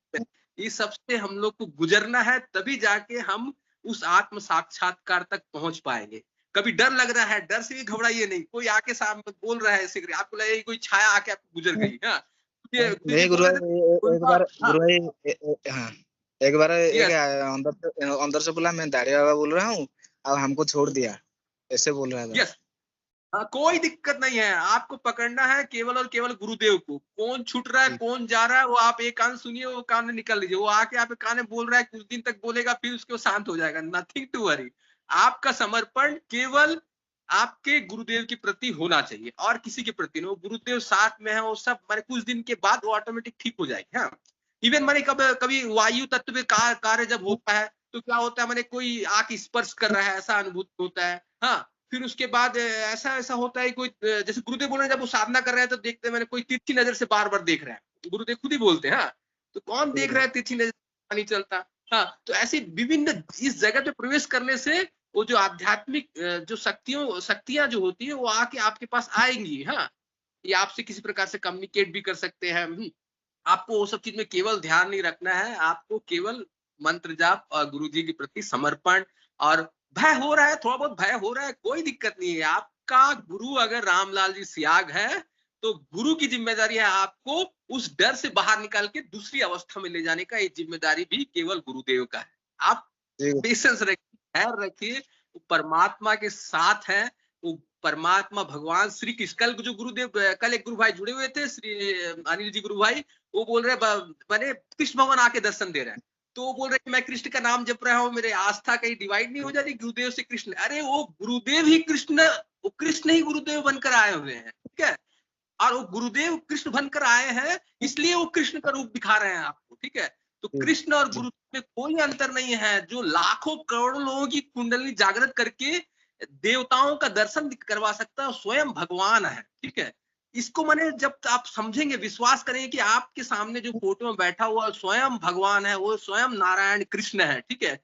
ये सबसे हम लोग को गुजरना है, तभी जाके हम उस आत्म साक्षात्कार तक पहुंच पाएंगे। कभी डर लग रहा है, डर से भी घबराइए नहीं। कोई आके सामने बोल रहा है, आपको लगे कोई छाया आके आपको गुजर गई। हाँ, नहीं गुरु भाई, एक बार अंदर से बोला मैं दाढ़ी बाबा बोल रहा हूँ और हमको छोड़ दिया, ऐसे बोल रहा था। यस, कोई दिक्कत नहीं है। आपको पकड़ना है केवल और केवल गुरुदेव को। कौन छूट रहा है, कौन जा रहा है, वो आप एक कान सुनिए, वो कान में निकल लीजिए। वो आके आप कान में बोल रहा है, कुछ दिन तक बोलेगा, फिर उसके शांत हो जाएगा। Nothing to worry. आपका समर्पण केवल आपके गुरुदेव के प्रति होना चाहिए और किसी के प्रति नहीं। वो गुरुदेव साथ में है, वो सब मैंने कुछ दिन के बाद वो ऑटोमेटिक ठीक हो जाएगी। हाँ, इवन मैंने कभी वायु तत्व में कार्य जब होता है तो क्या होता है, मैंने कोई आके स्पर्श कर रहा है, ऐसा अनुभूत होता है। हाँ, फिर उसके बाद ऐसा ऐसा होता है, कोई जैसे गुरुदेव बोल रहे हैं, जब वो साधना कर रहे हैं तो देखते हैं मैंने कोई तिरछी नजर से बार बार देख रहा है। गुरुदेव खुद ही बोलते हैं। हाँ, तो कौन देख रहा है तिरछी नजर, नहीं चलता। हाँ, तो ऐसी विभिन्न इस जगह पे प्रवेश करने से वो जो आध्यात्मिक जो शक्तियां जो होती है वो आके आपके पास आएंगी। हाँ, ये आपसे किसी प्रकार से कम्युनिकेट भी कर सकते हैं। आपको वो सब चीज में केवल ध्यान नहीं रखना है, आपको केवल मंत्र जाप और गुरु जी के प्रति समर्पण। और भय हो रहा है, थोड़ा बहुत भय हो रहा है, कोई दिक्कत नहीं है। आपका गुरु अगर रामलाल जी सियाग है तो गुरु की जिम्मेदारी है आपको उस डर से बाहर निकाल के दूसरी अवस्था में ले जाने का। ये जिम्मेदारी भी केवल गुरुदेव का है। आप पेशेंस रखिए, खैर रखिए, वो परमात्मा के साथ है। वो परमात्मा भगवान श्री कृष्ण। कल जो गुरुदेव, कल एक गुरु भाई जुड़े हुए थे, श्री अनिल जी गुरु भाई, वो बोल रहे मैंने कृष्ण भगवान आके दर्शन दे रहे हैं, तो वो बोल रहे कि मैं कृष्ण का नाम जप रहा हूँ, मेरे आस्था कहीं डिवाइड नहीं हो जाती गुरुदेव से कृष्ण। अरे वो गुरुदेव ही कृष्ण, वो कृष्ण ही गुरुदेव बनकर आए हुए हैं, ठीक है। और वो गुरुदेव कृष्ण बनकर आए हैं, इसलिए वो कृष्ण का रूप दिखा रहे हैं आपको, ठीक है। तो कृष्ण और गुरु में कोई अंतर नहीं है। जो लाखों करोड़ों लोगों की कुंडली जागृत करके देवताओं का दर्शन करवा सकता है, स्वयं भगवान है, ठीक है। इसको मैंने जब आप समझेंगे, विश्वास करेंगे कि आपके सामने जो फोटो में बैठा हुआ स्वयं भगवान है, वो स्वयं नारायण कृष्ण है, ठीक है।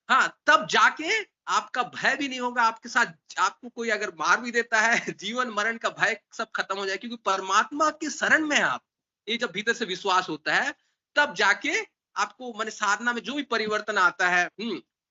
हाँ, तब जाके आपका भय भी नहीं होगा। आपके साथ आपको कोई अगर मार भी देता है, जीवन मरण का भय सब खत्म हो जाए, क्योंकि परमात्मा के शरण में है आप। ये जब भीतर से विश्वास होता है तब जाके आपको माने साधना में जो भी परिवर्तन आता है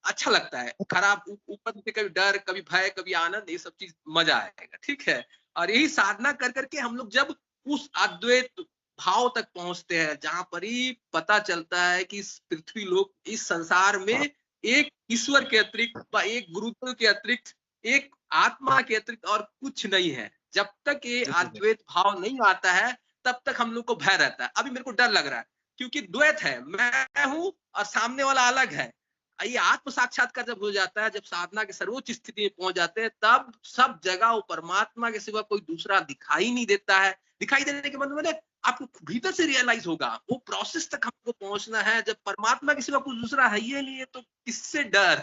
अच्छा लगता है। खराब ऊपर से कभी डर, कभी भय, कभी आनंद, ये सब चीज मजा आएगा, ठीक है। और यही साधना कर करके हम लोग जब उस अद्वैत भाव तक पहुंचते हैं, जहां पर ही पता चलता है कि इस पृथ्वी लोक, इस संसार में एक ईश्वर के अतिरिक्त, एक गुरुदेव के अतिरिक्त, एक आत्मा के अतिरिक्त और कुछ नहीं है। जब तक ये अद्वैत भाव नहीं आता है तब तक हम लोग को भय रहता है। अभी मेरे को डर लग रहा है क्योंकि द्वैत है, मैं हूं और सामने वाला अलग है। ये आत्म साक्षात्कार जब हो जाता है, जब साधना के सर्वोच्च स्थिति में पहुंच जाते हैं, तब सब जगह वो परमात्मा के सिवा कोई दूसरा दिखाई नहीं देता है। दिखाई देने के मतलब आपको भीतर से रियलाइज होगा, वो प्रोसेस तक हमको पहुंचना है। जब परमात्मा के सिवा कुछ दूसरा है ही नहीं है तो किससे डर,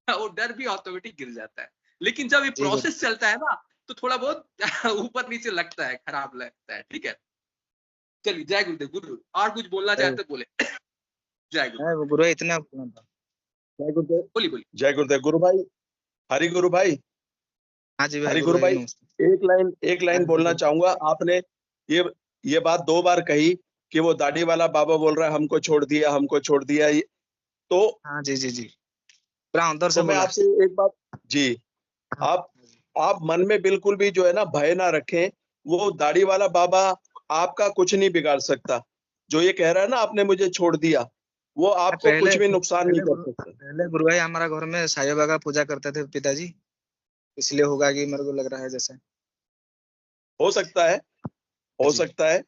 वो डर भी ऑटोमेटिक गिर जाता है। लेकिन जब ये प्रोसेस चलता है ना तो थोड़ा बहुत ऊपर नीचे लगता है, खराब लगता है, ठीक है। चलिए, जय गुरुदेव। गुरु और कुछ बोलना चाहते बोले। जय गुरु। गुरु इतना जय गुरुदेव। बोली बोली। जय गुरुदेव। गुरु भाई, हरि गुरु भाई। हाँ जी हरि गुरु भाई, एक लाइन बोलना चाहूंगा। आपने ये बात 2 बार कही कि वो दाढ़ी वाला बाबा बोल रहा है हमको छोड़ दिया, हमको छोड़ दिया। तो हाँ जी जी जी, पूरा अंदर से तो मैं आपसे एक बात जी आप मन में बिल्कुल भी जो है ना भय ना रखें। वो दाढ़ी वाला बाबा आपका कुछ नहीं बिगाड़ सकता। जो ये कह रहा है ना आपने मुझे छोड़ दिया, वो आपको कुछ भी नुकसान नहीं कर सकता। पहले गुरु भाई हमारा घर में साईं बाबा का पूजा करते थे पिताजी, इसलिए होगा कि मेरे को लग रहा है जैसे। हो सकता है, हो जी। सकता है,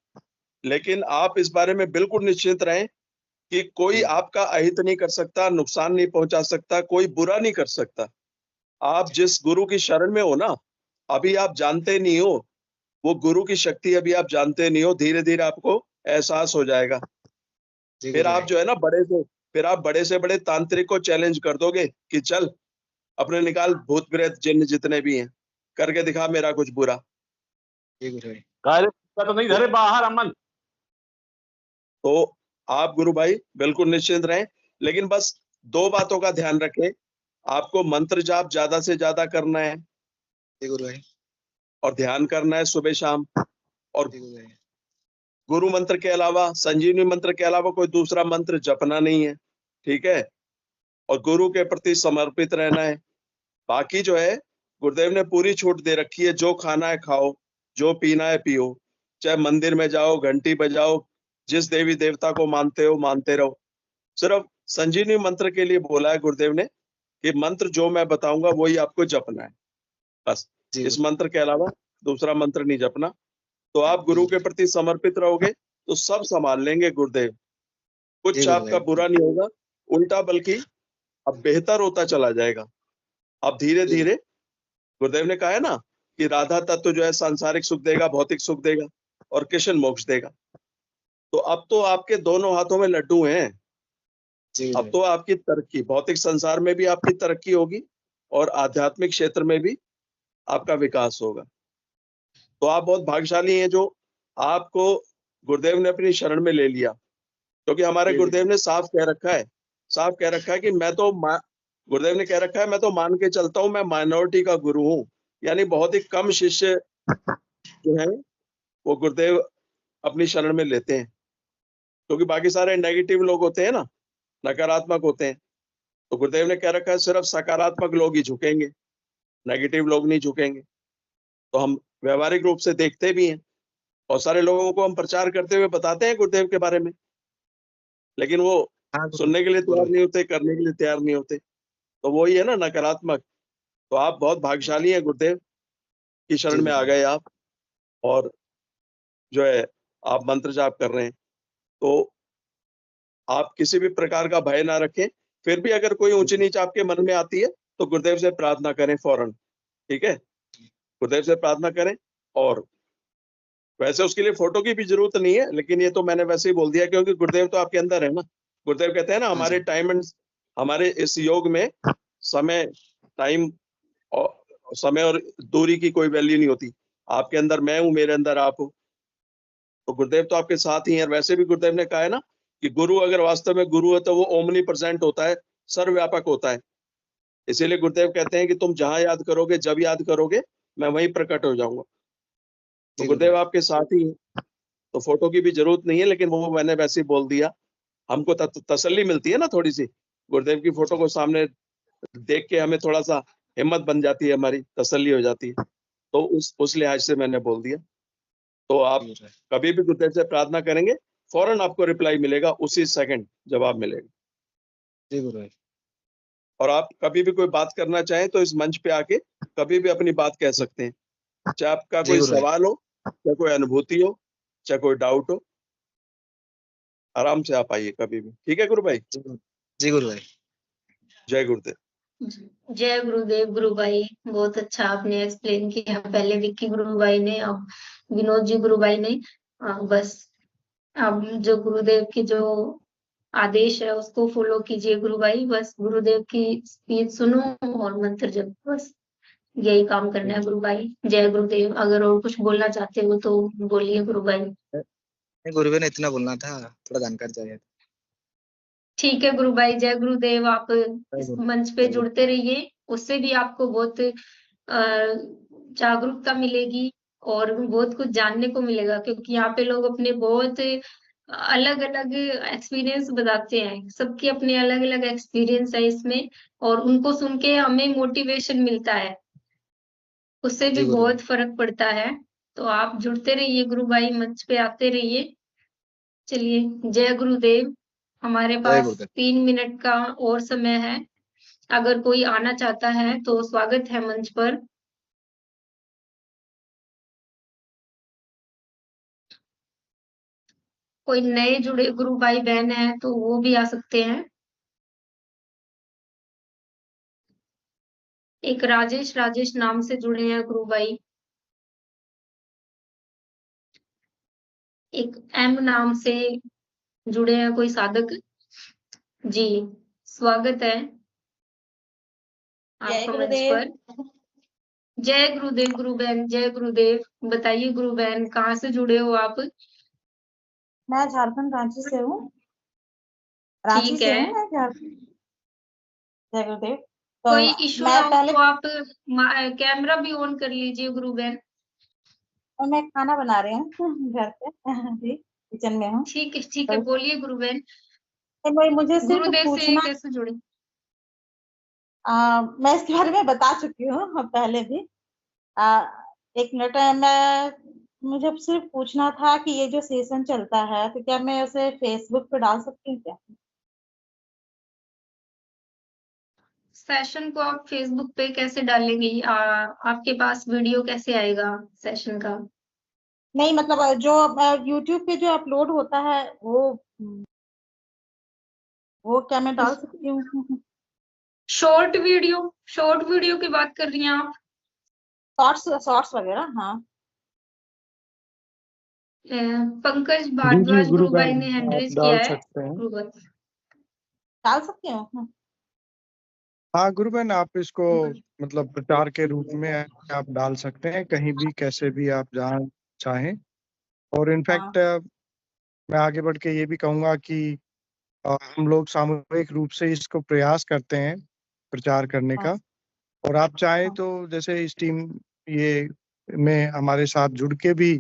लेकिन आप इस बारे में बिल्कुल निश्चिंत रहें कि कोई जी। आपका अहित नहीं कर सकता, नुकसान नहीं पहुंचा सकता, कोई बुरा नहीं कर सकता। आप जिस गुरु की शरण में हो ना, अभी आप जानते नहीं हो, वो गुरु की शक्ति अभी आप जानते नहीं हो। धीरे धीरे आपको एहसास हो जाएगा। जी फिर गुरु आप भाई। जो है ना फिर आप बड़े से बड़े तांत्रिक को चैलेंज कर दोगे कि चल अपने निकाल भूत प्रेत जिन्न जितने भी हैं, करके दिखा मेरा कुछ बुरा। जी गुरु भाई। तो नहीं धरे बाहर अमन। तो आप गुरु भाई बिल्कुल निश्चिंत रहें, लेकिन बस 2 बातों का ध्यान रखें। आपको मंत्र जाप ज्यादा से ज्यादा करना है जी गुरु भाई। और ध्यान करना है सुबह शाम। और जी गुरु भाई। गुरु मंत्र के अलावा, संजीवनी मंत्र के अलावा कोई दूसरा मंत्र जपना नहीं है, ठीक है? और गुरु के प्रति समर्पित रहना है। बाकी जो है गुरुदेव ने पूरी छूट दे रखी है। जो खाना है खाओ, जो पीना है पियो, चाहे मंदिर में जाओ, घंटी बजाओ, जिस देवी देवता को मानते हो मानते रहो। सिर्फ संजीवनी मंत्र के लिए बोला है गुरुदेव ने कि मंत्र जो मैं बताऊंगा वही आपको जपना है, बस। जी इस मंत्र के अलावा दूसरा मंत्र नहीं जपना। तो आप गुरु के प्रति समर्पित रहोगे तो सब संभाल लेंगे गुरुदेव। जी कुछ गुरु आपका भाई। बुरा नहीं होगा, उल्टा बल्कि अब बेहतर होता चला जाएगा। अब धीरे जी। धीरे गुरुदेव ने कहा है ना कि राधा तत्व जो है सांसारिक सुख देगा, भौतिक सुख देगा, और कृष्ण मोक्ष देगा। तो अब तो आपके दोनों हाथों में लड्डू हैं। जी गुरु अब भाई। तो आपकी तरक्की, भौतिक संसार में भी आपकी तरक्की होगी और आध्यात्मिक क्षेत्र में भी आपका विकास होगा। तो आप बहुत भाग्यशाली हैं जो आपको गुरुदेव ने अपनी शरण में ले लिया। क्योंकि हमारे जी गुरुदेव ने साफ कह रखा है, साफ कह रखा है कि गुरुदेव ने कह रखा है, मैं तो मान के चलता हूँ मैं माइनॉरिटी का गुरु हूँ। यानी बहुत ही कम शिष्य जो है वो गुरुदेव अपनी शरण में लेते हैं, क्योंकि बाकी सारे नेगेटिव लोग होते हैं ना, नकारात्मक होते हैं। तो गुरुदेव ने कह रखा है सिर्फ सकारात्मक लोग ही झुकेंगे, नेगेटिव लोग नहीं झुकेंगे। तो हम व्यवहारिक रूप से देखते भी हैं, और सारे लोगों को हम प्रचार करते हुए बताते हैं गुरुदेव के बारे में, लेकिन वो हाँ गुरु सुनने के लिए गुरु तैयार नहीं होते, करने के लिए तैयार नहीं होते। तो वही है ना नकारात्मक। तो आप बहुत भाग्यशाली हैं, गुरुदेव की जी शरण में आ गुरु गए आप, और जो है आप मंत्र जाप कर रहे हैं। तो आप किसी भी प्रकार का भय ना रखें। फिर भी अगर कोई ऊंची नीच आपके मन में आती है तो गुरुदेव से प्रार्थना करें फौरन, ठीक है? गुरुदेव से प्रार्थना करें। और वैसे उसके लिए फोटो की भी जरूरत नहीं है, लेकिन ये तो मैंने वैसे ही बोल दिया क्योंकि गुरुदेव तो आपके अंदर है ना। गुरुदेव कहते हैं ना, हाँ हमारे जी। टाइम एंड हमारे इस योग में समय, टाइम और समय और दूरी की कोई वैल्यू नहीं होती। आपके अंदर मैं हूँ, मेरे अंदर आप हो। तो गुरुदेव तो आपके साथ ही हैं। और वैसे भी गुरुदेव ने कहा है ना कि गुरु अगर वास्तव में गुरु है तो वो ओमनी प्रेजेंट होता है, सर्वव्यापक होता है। इसीलिए गुरुदेव कहते हैं कि तुम जहां याद करोगे, जब याद करोगे, मैं वहीं प्रकट हो जाऊंगा। तो जी गुरु गुरुदेव भाई। आपके साथ ही है, तो फोटो की भी जरूरत नहीं है, लेकिन वो मैंने वैसे ही बोल दिया। हमको तसल्ली मिलती है ना थोड़ी सी, गुरुदेव की फोटो जी को सामने देख के हमें थोड़ा सा हिम्मत बन जाती है, हमारी तसल्ली हो जाती है। तो उस लिहाज से मैंने बोल दिया। तो आप गुरु भाई। कभी भी गुरुदेव से प्रार्थना करेंगे, फौरन आपको रिप्लाई मिलेगा, उसी सेकंड जवाब मिलेगा। जी गुरु भाई। और आप कभी भी कोई बात करना चाहें तो इस मंच पे आके कभी भी अपनी बात कह सकते हैं, चाहे आपका जी कोई गुरु भाई। सवाल हो, चाहे कोई अनुभूति हो, चाहे कोई डाउट हो, आराम से आप आइए कभी भी। ठीक है गुरु भाई? जी गुरु भाई। जय गुरुदेव। जय गुरुदेव गुरु भाई, बहुत अच्छा आपने एक्सप्लेन किया। पहले विक्की गुरु भाई ने, अब विनोद जी गुरु भाई ने। बस अब जो गुरुदेव की जो आदेश है उसको फॉलो कीजिए गुरु भाई। बस गुरुदेव की स्पीच सुनो और मंत्र जप, बस यही काम करना है गुरु भाई। जय गुरुदेव। अगर और कुछ बोलना चाहते हो तो बोलिए गुरु भाई। नहीं, गुरु भाई ने इतना बोलना था, थोड़ा जानकारी चाहिए। ठीक है गुरु भाई, जय गुरुदेव। आप जय इस गुरु। मंच पे जय गुरु। जुड़ते रहिए, उससे भी आपको बहुत जागरूकता मिलेगी और बहुत कुछ जानने को मिलेगा, क्योंकि यहाँ पे लोग अपने बहुत अलग अलग एक्सपीरियंस बताते हैं। सबके अपने अलग अलग एक्सपीरियंस है इसमें, और उनको सुन के हमें मोटिवेशन मिलता है। उससे भी जी गुरु। बहुत फर्क पड़ता है। तो आप जुड़ते रहिए गुरु भाई, मंच पे आते रहिए। चलिए, जय गुरुदेव। हमारे जय पास गुरुदेव। 3 मिनट का और समय है। अगर कोई आना चाहता है तो स्वागत है मंच पर। कोई नए जुड़े गुरु भाई बहन है तो वो भी आ सकते हैं। एक राजेश नाम से जुड़े हैं गुरु भाई। एक एम नाम से जुड़े हैं कोई साधक। जी, स्वागत है जय आपका मंच गुरुदेव। पर। जय गुरुदेव गुरु बहन, जय गुरुदेव। बताइए गुरु बहन, कहाँ से जुड़े हो आप? मैं झारखंड रांची से हूँ। रांची ठीक से है। हूँ मैं झारखंड। जय गुरुदेव। तो कोई इशू मैं ना हो पहले तो आप कैमरा भी ऑन कर लीजिए गुरु बहन। मैं खाना बना रही हूँ घर पे जी, किचन में हूँ। ठीक है, तो बोलिए गुरु बहन। मुझे सिर्फ गुरुदेव से पूछना, कैसे जुड़े? मैं इसके बारे में बता चुकी हूँ पहले भी। आ, एक मिनट, मैं मुझे सिर्फ पूछना था कि ये जो सेशन चलता है तो क्या मैं उसे फेसबुक पे डाल सकती हूँ क्या? सेशन को आप फेसबुक पे कैसे डालेंगे? आपके पास वीडियो कैसे आएगा सेशन का? नहीं मतलब जो यूट्यूब पे जो अपलोड होता है वो क्या मैं डाल सकती हूँ? शॉर्ट वीडियो की बात कर रही हैं आप? शॉर्ट्स वगैरह, हाँ। पंकज जी भारद्वाज गुरु गुरु भाई बहन, ने हैंड आप रेज डाल किया है। सकते हैं। गुरु भाई। डाल सकती हूँ? हाँ गुरु बहन, आप इसको मतलब प्रचार के रूप में आप डाल सकते हैं, कहीं भी कैसे भी आप जहाँ चाहें। और इनफैक्ट हाँ मैं आगे बढ़ के ये भी कहूँगा कि हम लोग सामूहिक रूप से इसको प्रयास करते हैं प्रचार करने हाँ का। और आप चाहें हाँ तो जैसे इस टीम ये में हमारे साथ जुड़ के भी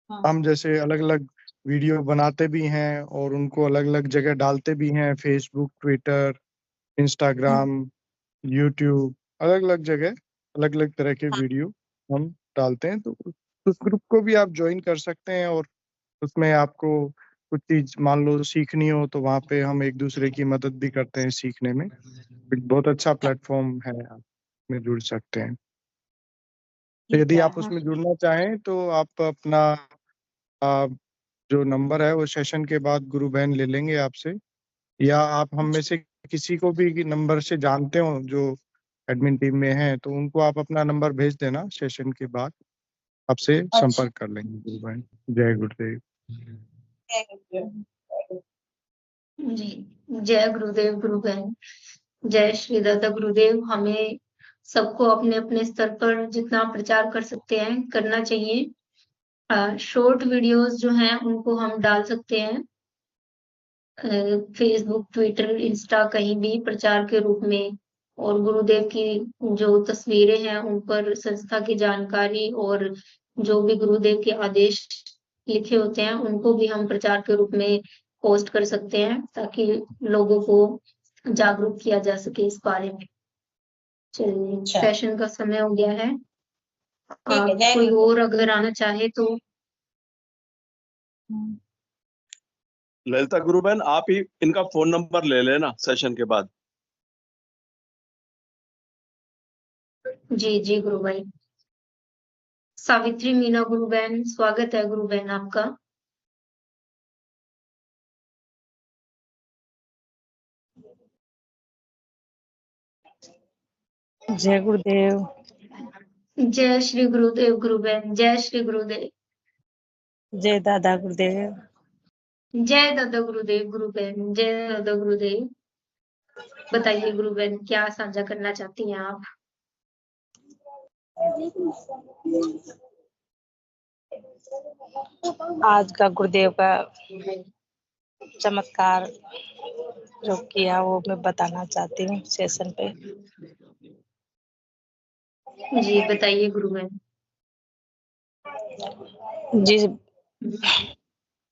हाँ हम जैसे अलग अलग वीडियो बनाते भी हैं और उनको अलग अलग जगह डालते भी हैं, फेसबुक, ट्विटर, इंस्टाग्राम, यूट्यूब, अलग अलग जगह अलग अलग तरह के हाँ, वीडियो हम डालते हैं। तो उस ग्रुप को भी आप ज्वाइन कर सकते हैं और उसमें आपको कुछ चीज मान लो सीखनी हो तो वहाँ पे हम एक दूसरे की मदद भी करते हैं सीखने में। एक बहुत अच्छा प्लेटफॉर्म है, आप में जुड़ सकते हैं। तो ठीक यदि है। आप हाँ उसमें जुड़ना चाहें तो आप अपना आ, जो नंबर है वो सेशन के बाद गुरु बहन ले लेंगे आपसे, या आप हम में से किसी को भी नंबर से जानते हो जो एडमिन टीम में है तो उनको आप अपना नंबर भेज देना, सेशन के बाद आपसे अच्छा। संपर्क कर लेंगे गुरु बहन। जय गुरुदेव। जी, जय गुरुदेव गुरु बहन। जय श्री दादा गुरुदेव। हमें सबको अपने अपने स्तर पर जितना प्रचार कर सकते हैं करना चाहिए। शॉर्ट वीडियोस जो हैं उनको हम डाल सकते हैं फेसबुक, ट्विटर, इंस्टा, कहीं भी प्रचार के रूप में। और गुरुदेव की जो तस्वीरें हैं उन पर संस्था की जानकारी और जो भी गुरुदेव के आदेश लिखे होते हैं उनको भी हम प्रचार के रूप में पोस्ट कर सकते हैं ताकि लोगों को जागरूक किया जा सके इस बारे में। चलिए, अच्छा सेशन का समय हो गया है। ठीक है। जय कोई गुरुदेव। और अगर आना चाहे तो ललिता गुरु बहन, आप ही इनका फोन नंबर ले लेना सेशन के बाद। जी जी गुरु भाई। सावित्री मीना गुरु बहन, स्वागत है गुरु बहन आपका। जय गुरुदेव। जय श्री गुरुदेव गुरु बहन, जय श्री गुरुदेव। जय दादा गुरुदेव। जय दादा गुरुदेव गुरु बहन, जय दादा गुरुदेव। बताइए गुरु बहन, क्या साझा करना चाहती हैं आप? आज का गुरुदेव का चमत्कार जो किया वो मैं बताना चाहती हूँ सेशन पे। जी बताइए गुरु बहन।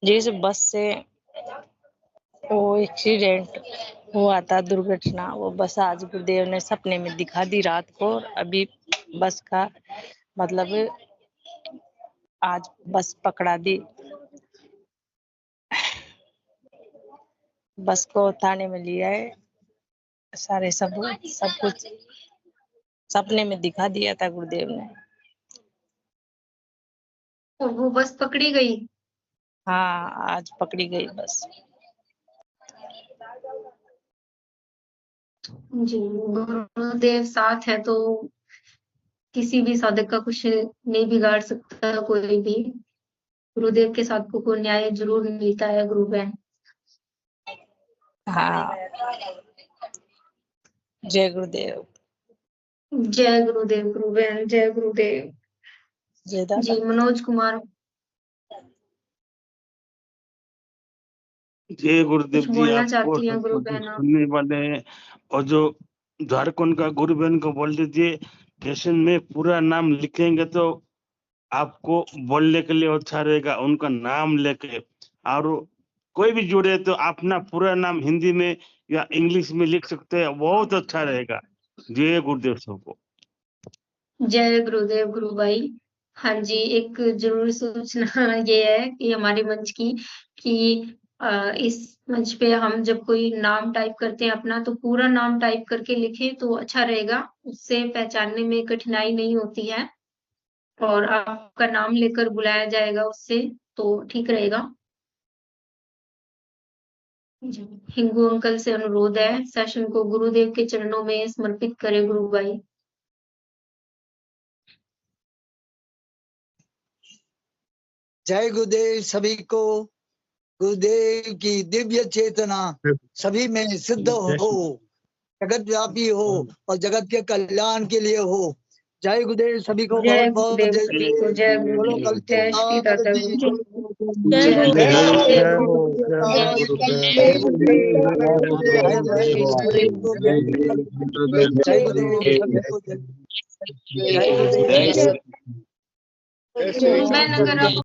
जिस बस से वो एक्सीडेंट हुआ था, दुर्घटना, वो बस आज गुरुदेव ने सपने में दिखा दी रात को। और अभी बस का मतलब आज बस पकड़ा दी। बस को थाने में लिया है, सारे सब कुछ सपने में दिखा दिया था गुरुदेव ने। तो वो बस पकड़ी गई। हाँ, आज पकड़ी गई बस। जी, गुरुदेव साथ है तो किसी भी साधक का कुछ नहीं बिगाड़ सकता कोई भी। गुरुदेव के साधकों को न्याय जरूर मिलता है गुरु बहन। हाँ, जय गुरुदेव। जय गुरुदेव गुरु बहन, जय गुरुदेव। जय दादा। जी, मनोज कुमार जय गुरुदेव कुछ जी। बोलना आपको चाहती हैं गुरु सबको जो बहन आप? सुनने वाले हैं और जो झारखंड का गुरु बहन को बोल दीजिए, स्टेशन में पूरा नाम लिखेंगे तो आपको बोलने के लिए अच्छा रहेगा, उनका नाम लेके। और कोई भी जुड़े तो अपना पूरा नाम हिंदी में या इंग्लिश में लिख सकते हैं, बहुत अच्छा रहेगा। जय गुरुदेव सबको। जय गुरुदेव गुरु भाई। हाँ जी, एक जरूरी सूचना ये है कि हमारे मंच की कि इस मंच पे हम जब कोई नाम टाइप करते हैं अपना, तो पूरा नाम टाइप करके लिखें तो अच्छा रहेगा, उससे पहचानने में कठिनाई नहीं होती है और आपका नाम लेकर बुलाया जाएगा उससे, तो ठीक रहेगा। जी, हिंगू अंकल से अनुरोध है सेशन को गुरुदेव के चरणों में समर्पित करें गुरु भाई। जय गुरुदेव सभी को। गुरुदेव की दिव्य चेतना सभी में सिद्ध हो, जगत व्यापी हो और जगत के कल्याण के लिए हो। जय गुरुदेव सभी को। जय बहुत बहुत गुरुदेव सभी को। जय बोलो गुरुदेव। कल जय श्री दादा जी। गुरु। जय जय गुरुदेव। जय गुरुदेव। गुरु बहन अगर आप